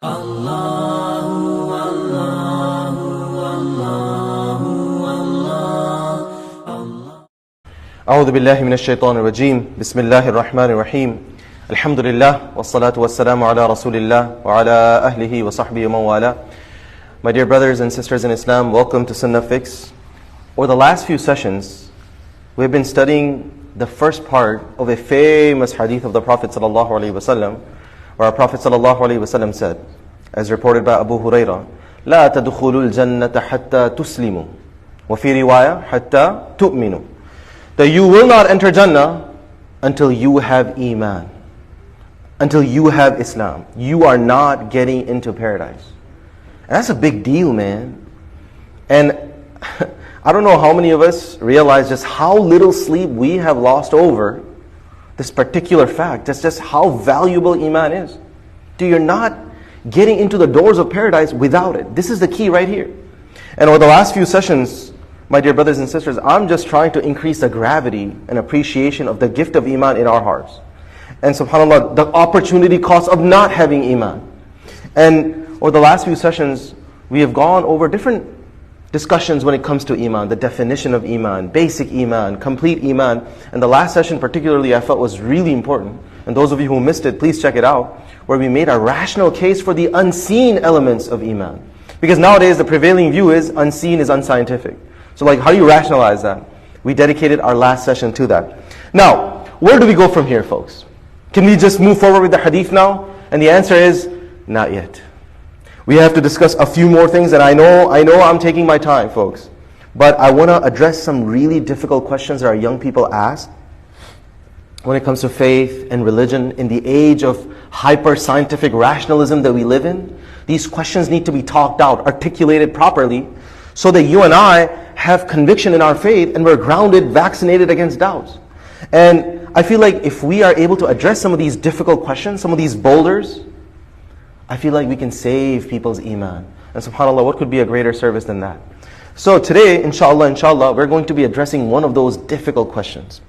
Allahu, Allahu, Allahu, Allah, Allah. أعوذ بالله من الشيطان الرجيم بسم الله الرحمن الرحيم الحمد لله والصلاة والسلام على رسول الله وعلى أهله وصحبه ومن والاه. My dear brothers and sisters in Islam, welcome to Sunnah Fix. Over the last few sessions, we've been studying the first part of a famous hadith of the Prophet ﷺ, where our Prophet ﷺ said, as reported by Abu Hurairah, لا تدخلوا الجنة حتى تسلموا وفي رواية حتى تؤمنوا, that you will not enter Jannah until you have Iman, until you have Islam. You are not getting into paradise. And that's a big deal, man. And I don't know how many of us realize just how little sleep we have lost over this particular fact. That's just how valuable Iman is. Dude, you're not getting into the doors of paradise without it. This is the key right here. And over the last few sessions, my dear brothers and sisters, I'm just trying to increase the gravity and appreciation of the gift of Iman in our hearts. And subhanAllah, the opportunity cost of not having Iman. And over the last few sessions, we have gone over different discussions when it comes to Iman, the definition of Iman, basic Iman, complete Iman. And the last session particularly I felt was really important. And those of you who missed it, please check it out, where we made a rational case for the unseen elements of Iman. Because nowadays the prevailing view is unseen is unscientific. So like, how do you rationalize that? We dedicated our last session to that. Now, where do we go from here, folks? Can we just move forward with the hadith now? And the answer is, not yet. We have to discuss a few more things, and I know I'm taking my time, folks. But I want to address some really difficult questions that our young people ask when it comes to faith and religion in the age of hyper-scientific rationalism that we live in. These questions need to be talked out, articulated properly, so that you and I have conviction in our faith and we're grounded, vaccinated against doubts. And I feel like if we are able to address some of these difficult questions, some of these boulders, I feel like we can save people's Iman. And subhanAllah, what could be a greater service than that? So today, inshallah, we're going to be addressing one of those difficult questions.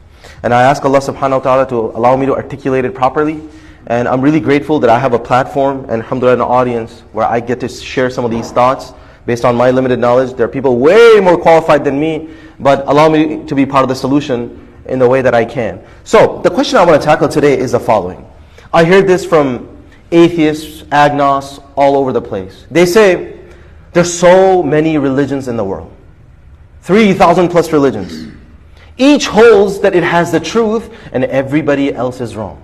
And I ask Allah subhanahu wa ta'ala to allow me to articulate it properly. And I'm really grateful that I have a platform and alhamdulillah an audience where I get to share some of these thoughts based on my limited knowledge. There are people way more qualified than me, but allow me to be part of the solution in the way that I can. So the question I want to tackle today is the following. I hear this from atheists, agnostics, all over the place. They say, there's so many religions in the world. 3,000 plus religions. Each holds that it has the truth and everybody else is wrong.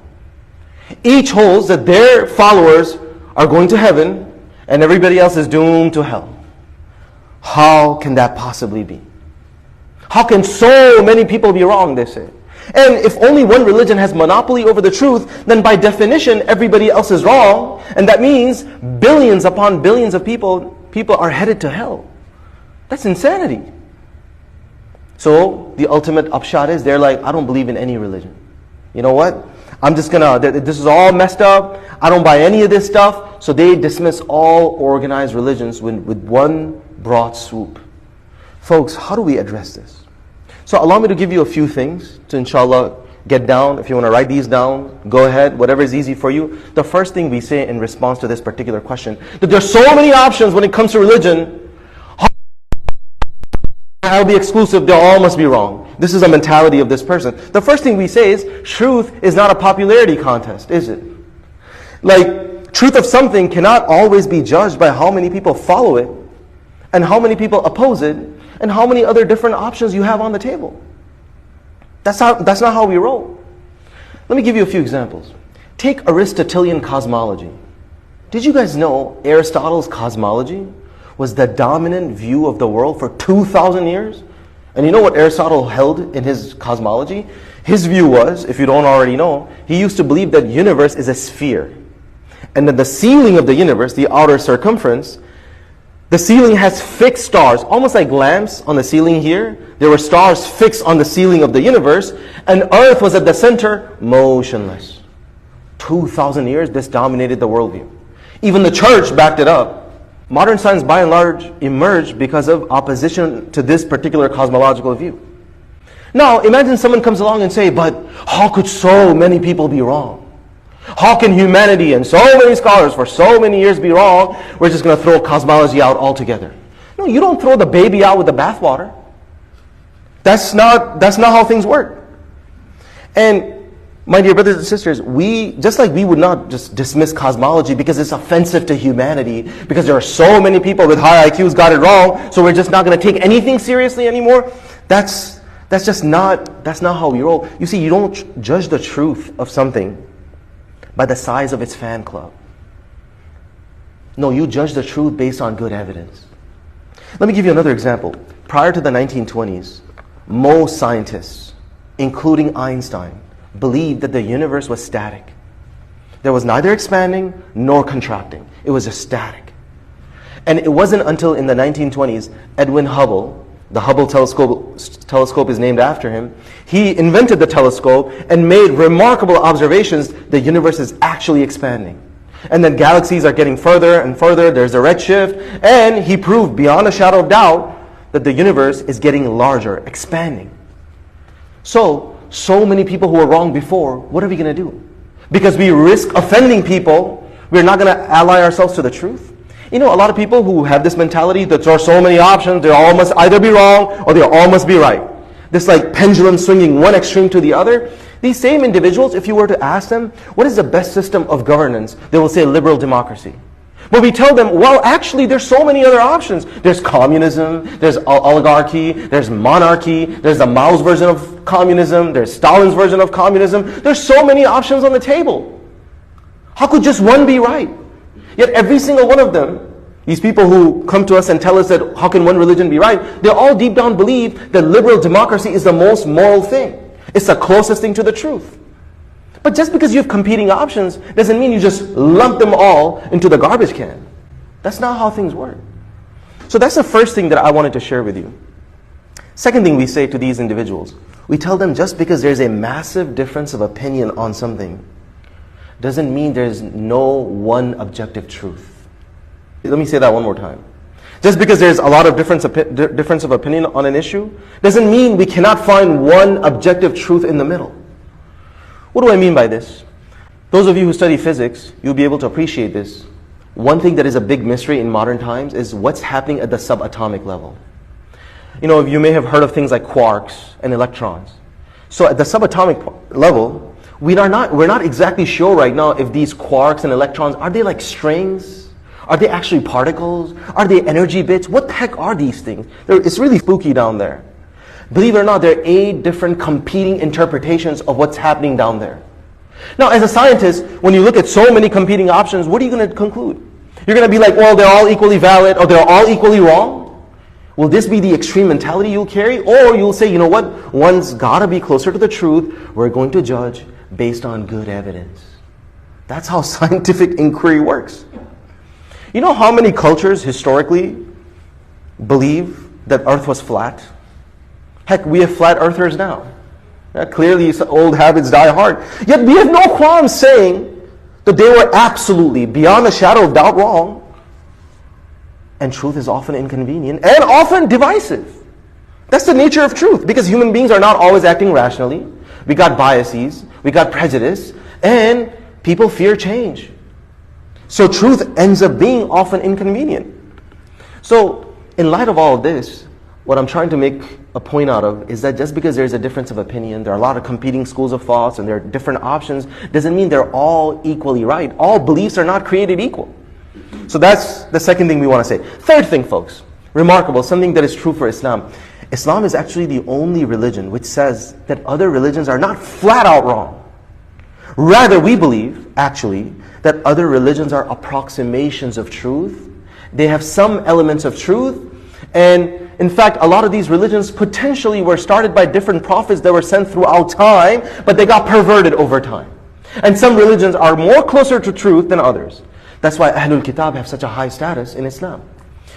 Each holds that their followers are going to heaven and everybody else is doomed to hell. How can that possibly be? How can so many people be wrong, they say. And if only one religion has monopoly over the truth, then by definition, everybody else is wrong. And that means billions upon billions of people are headed to hell. That's insanity. So the ultimate upshot is they're like, I don't believe in any religion. You know what? This is all messed up. I don't buy any of this stuff. So they dismiss all organized religions with one broad swoop. Folks, how do we address this? So allow me to give you a few things to inshallah get down. If you want to write these down, go ahead, whatever is easy for you. The first thing we say in response to this particular question, that there's so many options when it comes to religion, I'll be exclusive, they all must be wrong. This is a mentality of this person. The first thing we say is, truth is not a popularity contest, is it? Like, truth of something cannot always be judged by how many people follow it, and how many people oppose it, and how many other different options you have on the table. That's not how we roll. Let me give you a few examples. Take Aristotelian cosmology. Did you guys know Aristotle's cosmology was the dominant view of the world for 2,000 years? And you know what Aristotle held in his cosmology? His view was, if you don't already know, he used to believe that universe is a sphere. And that the ceiling of the universe, the outer circumference, the ceiling has fixed stars, almost like lamps on the ceiling here. There were stars fixed on the ceiling of the universe, and Earth was at the center, motionless. 2,000 years, this dominated the worldview. Even the church backed it up. Modern science, by and large, emerged because of opposition to this particular cosmological view. Now, imagine someone comes along and say, but how could so many people be wrong? How can humanity and so many scholars for so many years be wrong? We're just going to throw cosmology out altogether. No, you don't throw the baby out with the bathwater. That's not how things work. And my dear brothers and sisters, just like we would not just dismiss cosmology because it's offensive to humanity, because there are so many people with high IQs got it wrong, so we're just not going to take anything seriously anymore. That's not how we roll. You see, you don't judge the truth of something by the size of its fan club. No, you judge the truth based on good evidence. Let me give you another example. Prior to the 1920s, most scientists, including Einstein, believed that the universe was static. There was neither expanding nor contracting. It was just static. And it wasn't until in the 1920s, Edwin Hubble, the Hubble telescope is named after him, he invented the telescope and made remarkable observations. The universe is actually expanding. And then galaxies are getting further and further. There's a redshift. And he proved beyond a shadow of doubt that the universe is getting larger, expanding. So many people who were wrong before, what are we going to do? Because we risk offending people, we're not going to ally ourselves to the truth. You know, a lot of people who have this mentality that there are so many options, they all must either be wrong or they all must be right. This like pendulum swinging one extreme to the other. These same individuals, if you were to ask them, what is the best system of governance? They will say liberal democracy. But we tell them, well, actually, there's so many other options. There's communism, there's oligarchy, there's monarchy, there's the Mao's version of communism, there's Stalin's version of communism. There's so many options on the table. How could just one be right? Yet every single one of them, these people who come to us and tell us that how can one religion be right, they all deep down believe that liberal democracy is the most moral thing. It's the closest thing to the truth. But just because you have competing options doesn't mean you just lump them all into the garbage can. That's not how things work. So that's the first thing that I wanted to share with you. Second thing we say to these individuals, we tell them just because there's a massive difference of opinion on something doesn't mean there's no one objective truth. Let me say that one more time. Just because there's a lot of difference of opinion on an issue doesn't mean we cannot find one objective truth in the middle. What do I mean by this? Those of you who study physics, you'll be able to appreciate this. One thing that is a big mystery in modern times is what's happening at the subatomic level. You know, you may have heard of things like quarks and electrons. So at the subatomic level, we're not exactly sure right now if these quarks and electrons, are they like strings? Are they actually particles? Are they energy bits? What the heck are these things? It's really spooky down there. Believe it or not, there are 8 different competing interpretations of what's happening down there. Now, as a scientist, when you look at so many competing options, what are you going to conclude? You're going to be like, well, they're all equally valid, or they're all equally wrong? Will this be the extreme mentality you'll carry? Or you'll say, you know what, one's got to be closer to the truth. We're going to judge based on good evidence. That's how scientific inquiry works. You know how many cultures historically believe that Earth was flat? Heck, we have flat earthers now. Clearly, old habits die hard. Yet we have no qualms saying that they were absolutely, beyond a shadow of doubt, wrong. And truth is often inconvenient and often divisive. That's the nature of truth, because human beings are not always acting rationally. We got biases, we got prejudice, and people fear change. So truth ends up being often inconvenient. So in light of all of this, what I'm trying to make a point out of is that just because there's a difference of opinion, there are a lot of competing schools of thoughts and there are different options, doesn't mean they're all equally right. All beliefs are not created equal. So that's the second thing we want to say. Third thing, folks, remarkable, something that is true for Islam. Islam is actually the only religion which says that other religions are not flat out wrong. Rather, we believe, actually, that other religions are approximations of truth. They have some elements of truth. And in fact, a lot of these religions potentially were started by different prophets that were sent throughout time, but they got perverted over time. And some religions are more closer to truth than others. That's why Ahlul Kitab have such a high status in Islam.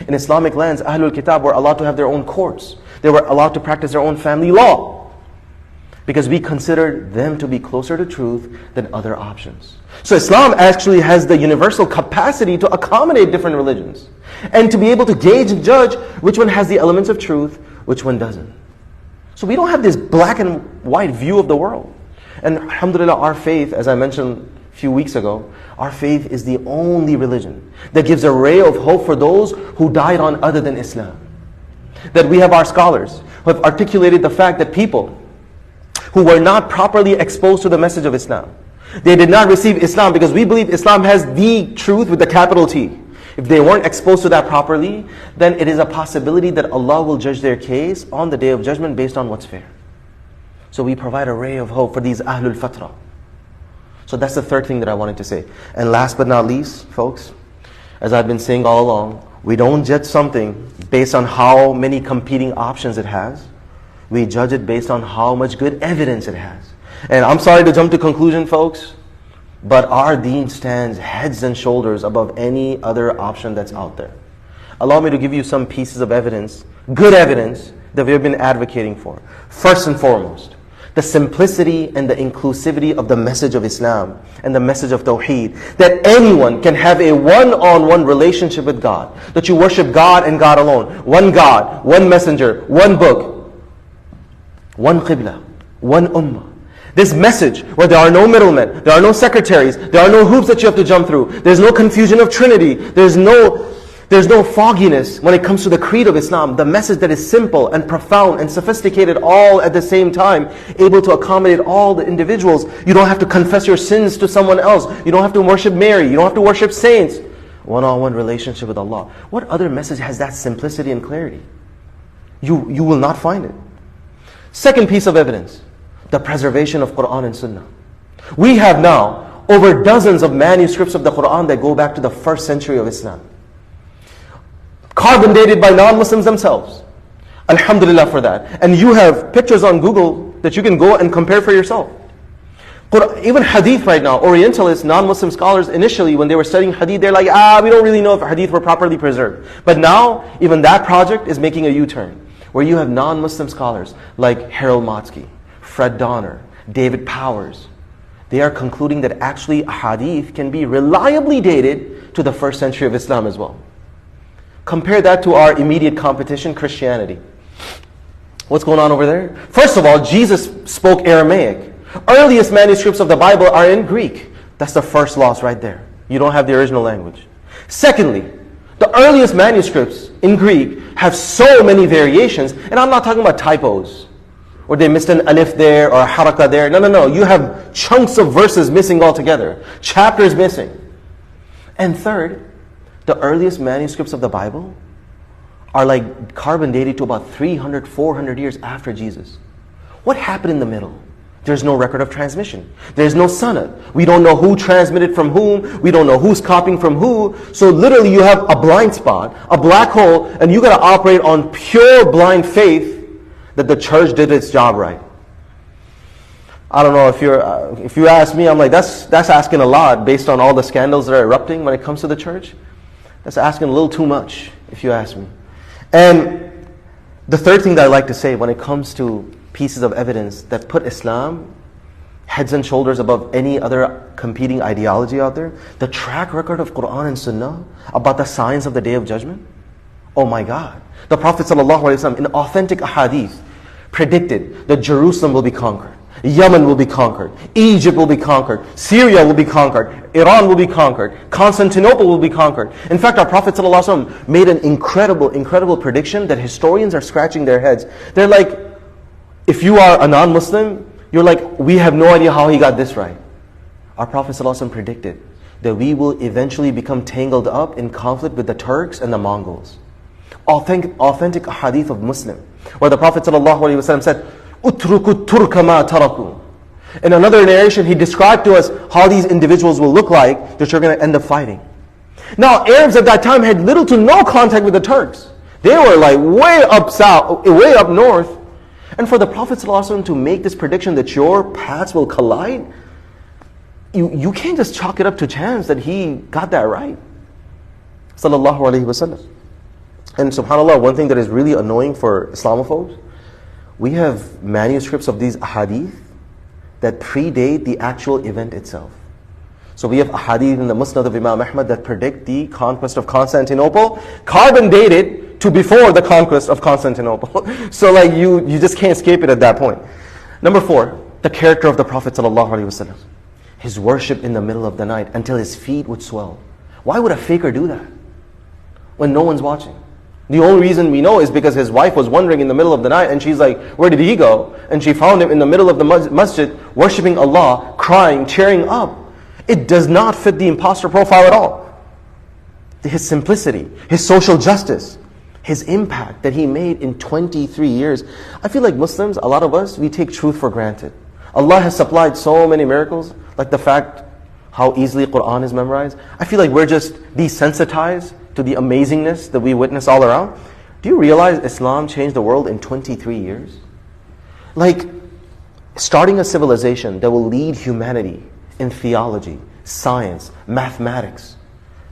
In Islamic lands, Ahlul Kitab were allowed to have their own courts. They were allowed to practice their own family law, because we consider them to be closer to truth than other options. So Islam actually has the universal capacity to accommodate different religions and to be able to gauge and judge which one has the elements of truth, which one doesn't. So we don't have this black and white view of the world. And alhamdulillah, our faith, as I mentioned a few weeks ago, our faith is the only religion that gives a ray of hope for those who died on other than Islam. That we have our scholars who have articulated the fact that people who were not properly exposed to the message of Islam, they did not receive Islam because we believe Islam has the truth with the capital T. If they weren't exposed to that properly, then it is a possibility that Allah will judge their case on the Day of Judgment based on what's fair. So we provide a ray of hope for these Ahlul Fatra. So that's the third thing that I wanted to say. And last but not least, folks, as I've been saying all along, we don't judge something based on how many competing options it has. We judge it based on how much good evidence it has. And I'm sorry to jump to conclusion, folks, but our deen stands heads and shoulders above any other option that's out there. Allow me to give you some pieces of evidence, good evidence, that we have been advocating for. First and foremost, the simplicity and the inclusivity of the message of Islam and the message of Tawheed. That anyone can have a one-on-one relationship with God. That you worship God and God alone. One God, one messenger, one book, one qibla, one ummah. This message where there are no middlemen, there are no secretaries, there are no hoops that you have to jump through. There's no confusion of Trinity. There's no fogginess when it comes to the creed of Islam. The message that is simple and profound and sophisticated all at the same time, able to accommodate all the individuals. You don't have to confess your sins to someone else. You don't have to worship Mary. You don't have to worship saints. One-on-one relationship with Allah. What other message has that simplicity and clarity? You will not find it. Second piece of evidence, the preservation of Quran and Sunnah. We have now over dozens of manuscripts of the Quran that go back to the 1st century of Islam. Carbon dated by non-Muslims themselves. Alhamdulillah for that. And you have pictures on Google that you can go and compare for yourself. Even Hadith right now, Orientalists, non-Muslim scholars, initially when they were studying Hadith, they're like, we don't really know if Hadith were properly preserved. But now, even that project is making a U-turn, where you have non-Muslim scholars like 𝐥𝐢𝐤𝐞, Fred Donner, David Powers. They are concluding that actually Hadith can be reliably dated to the 1st century of Islam as well. Compare that to our immediate competition, Christianity. What's going on over there? First of all, Jesus spoke Aramaic. Earliest manuscripts of the Bible are in Greek. That's the first loss right there. You don't have the original language. Secondly, the earliest manuscripts in Greek have so many variations, and I'm not talking about typos, or they missed an alif there, or a haraka there. No. You have chunks of verses missing altogether. Chapters missing. And third, the earliest manuscripts of the Bible are like carbon dated to about 300, 400 years after Jesus. What happened in the middle? There's no record of transmission. There's no sanad. We don't know who transmitted from whom. We don't know who's copying from who. So literally you have a blind spot, a black hole, and you got to operate on pure blind faith that the church did its job right. I don't know if you ask me, I'm like, that's asking a lot based on all the scandals that are erupting when it comes to the church. That's asking a little too much, if you ask me. And the third thing that I like to say when it comes to pieces of evidence that put Islam heads and shoulders above any other competing ideology out there, the track record of Quran and Sunnah about the signs of the Day of Judgment. Oh my God. The Prophet ﷺ in authentic ahadith predicted that Jerusalem will be conquered. Yemen will be conquered. Egypt will be conquered. Syria will be conquered. Iran will be conquered. Constantinople will be conquered. In fact, our Prophet ﷺ made an incredible prediction that historians are scratching their heads. They're like, if you are a non-Muslim, you're like, we have no idea how he got this right. Our Prophet ﷺ predicted that we will eventually become tangled up in conflict with the Turks and the Mongols. Authentic hadith of Muslim, where the Prophet ﷺ said, "Utruku turka ma taraku." In another narration, he described to us how these individuals will look like that you're going to end up fighting. Now, Arabs at that time had little to no contact with the Turks. They were like way up south, way up north. And for the Prophet ﷺ to make this prediction that your paths will collide, you can't just chalk it up to chance that he got that right. Sallallahu Alaihi Wasallam. And subhanAllah, one thing that is really annoying for Islamophobes, we have manuscripts of these ahadith that predate the actual event itself. So we have ahadith in the Musnad of Imam Ahmad that predict the conquest of Constantinople, carbon dated to before the conquest of Constantinople. So like you just can't escape it at that point. Number 4, the character of the Prophet ﷺ. his worship in the middle of the night until his feet would swell. Why would a faker do that when no one's watching? The only reason we know is because his wife was wandering in the middle of the night and she's like, where did he go? And she found him in the middle of the masjid, worshipping Allah, crying, tearing up. It does not fit the imposter profile at all. His simplicity, his social justice, his impact that he made in 23 years. I feel like Muslims, a lot of us, we take truth for granted. Allah has supplied so many miracles, like the fact how easily Quran is memorized. I feel like we're just desensitized to the amazingness that we witness all around. Do you realize Islam changed the world in 23 years? Like, starting a civilization that will lead humanity in theology, science, mathematics,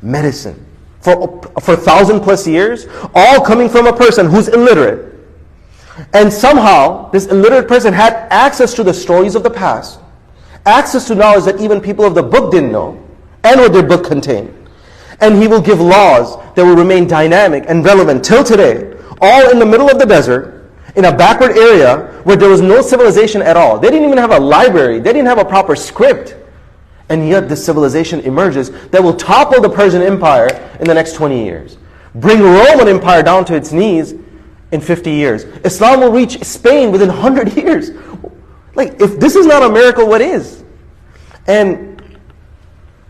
medicine, for 1,000+ years, all coming from a person who's illiterate. And somehow, this illiterate person had access to the stories of the past, access to knowledge that even people of the book didn't know, and what their book contained. And he will give laws that will remain dynamic and relevant till today, all in the middle of the desert, in a backward area where there was no civilization at all. They didn't even have a library. They didn't have a proper script. And yet this civilization emerges that will topple the Persian Empire in the next 20 years. Bring Roman Empire down to its knees in 50 years. Islam will reach Spain within 100 years. Like, if this is not a miracle, what is? And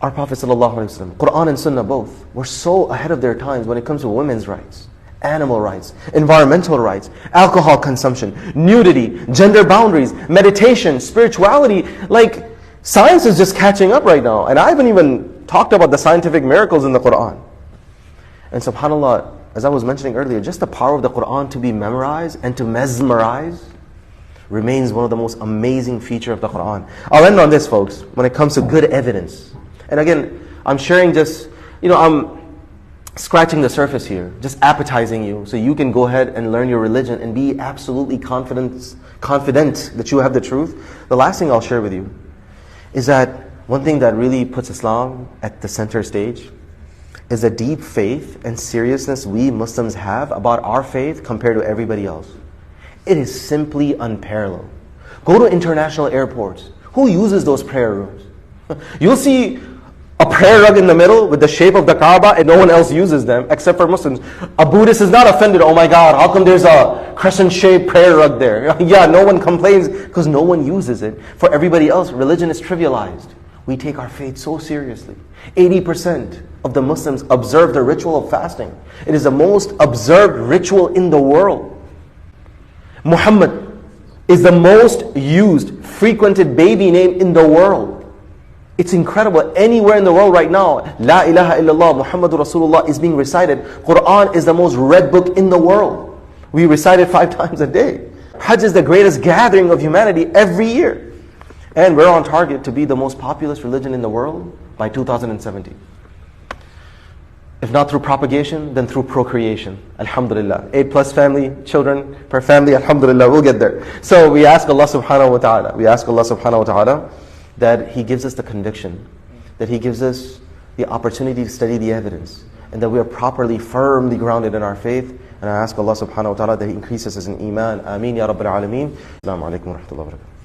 our Prophet ﷺ, Quran and Sunnah both, were so ahead of their times when it comes to women's rights, animal rights, environmental rights, alcohol consumption, nudity, gender boundaries, meditation, spirituality. Like, science is just catching up right now. And I haven't even talked about the scientific miracles in the Quran. And subhanAllah, as I was mentioning earlier, just the power of the Quran to be memorized and to mesmerize remains one of the most amazing features of the Quran. I'll end on this, folks, when it comes to good evidence. And again, I'm sharing just, I'm scratching the surface here, just appetizing you so you can go ahead and learn your religion and be absolutely confident that you have the truth. The last thing I'll share with you is that one thing that really puts Islam at the center stage is the deep faith and seriousness we Muslims have about our faith compared to everybody else. It is simply unparalleled. Go to international airports. Who uses those prayer rooms? You'll see a prayer rug in the middle with the shape of the Kaaba and no one else uses them except for Muslims. A Buddhist is not offended. Oh my God, how come there's a crescent-shaped prayer rug there? Yeah, no one complains because no one uses it. For everybody else, religion is trivialized. We take our faith so seriously. 80% of the Muslims observe the ritual of fasting. It is the most observed ritual in the world. Muhammad is the most used, frequented baby name in the world. It's incredible. Anywhere in the world right now, La ilaha illallah, Muhammadur Rasulullah is being recited. Quran is the most read book in the world. We recite it 5 times a day. Hajj is the greatest gathering of humanity every year. And we're on target to be the most populous religion in the world by 2070. If not through propagation, then through procreation. Alhamdulillah. 8+ family, children per family, alhamdulillah, we'll get there. So we ask Allah subhanahu wa ta'ala, that He gives us the conviction, that He gives us the opportunity to study the evidence, and that we are properly, firmly grounded in our faith. And I ask Allah subhanahu wa ta'ala that He increases us in iman. Ameen ya Rabbil Alameen. Assalamu alaikum wa rahmatullahi wa barakatuh.